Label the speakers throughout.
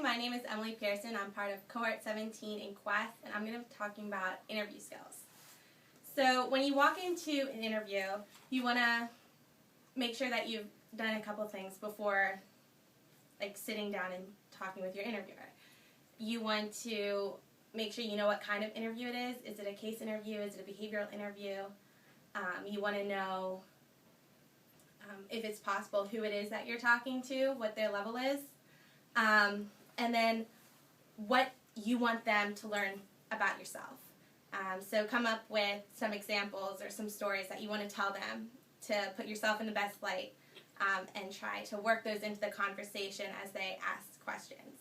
Speaker 1: my name is Emily Pearson. I'm part of Cohort 17 in Quest, and I'm going to be talking about interview skills. So when you walk into an interview, you want to make sure that you've done a couple things before sitting down and talking with your interviewer. You want to make sure you know what kind of interview it is. Is it a case interview? Is it a behavioral interview? You want to know if it's possible who it is that you're talking to, what their level is, and then what you want them to learn about yourself. So come up with some examples or some stories that you want to tell them to put yourself in the best light, and try to work those into the conversation as they ask questions.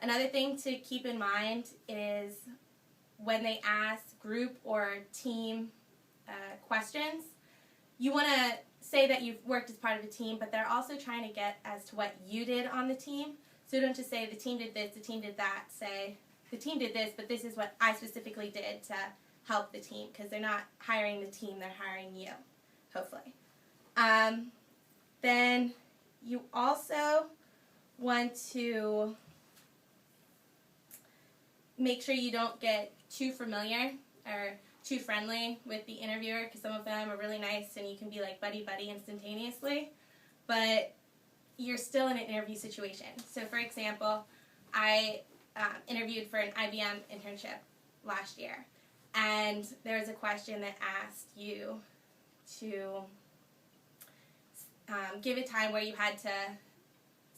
Speaker 1: Another thing to keep in mind is when they ask group or team questions, you want to say that you've worked as part of a team, but they're also trying to get as to what you did on the team. So don't just say the team did this, the team did that. Say the team did this, but this is what I specifically did to help the team, because they're not hiring the team, they're hiring you, hopefully. Then you also want to make sure you don't get too familiar or too friendly with the interviewer, because some of them are really nice and you can be like buddy-buddy instantaneously, but you're still in an interview situation. So for example, I interviewed for an IBM internship last year, and there was a question that asked you to give a time where you had to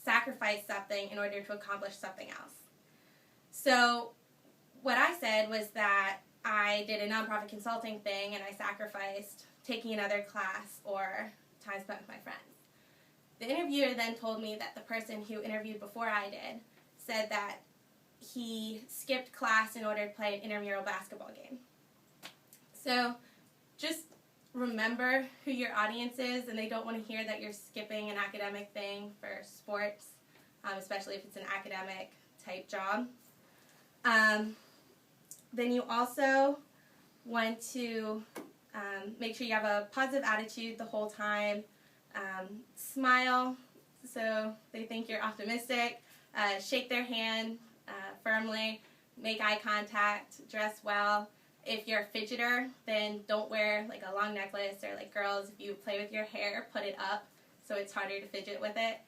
Speaker 1: sacrifice something in order to accomplish something else. So what I said was that I did a nonprofit consulting thing and I sacrificed taking another class or time spent with my friends. The interviewer then told me that the person who interviewed before I did said that he skipped class in order to play an intramural basketball game. So just remember who your audience is, and they don't want to hear that you're skipping an academic thing for sports, especially if it's an academic type job. Then you also want to make sure you have a positive attitude the whole time. Smile so they think you're optimistic. Shake their hand firmly. Make eye contact. Dress well. If you're a fidgeter, then don't wear a long necklace, or girls, if you play with your hair, put it up so it's harder to fidget with it.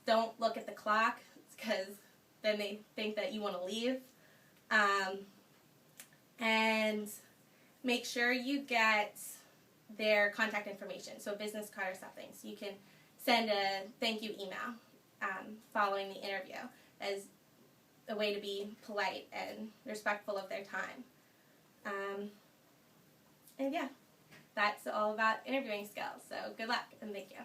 Speaker 1: Don't look at the clock, because then they think that you want to leave. And make sure you get their contact information, so a business card or something, so you can send a thank you email following the interview as a way to be polite and respectful of their time. And yeah, that's all about interviewing skills, so good luck and thank you.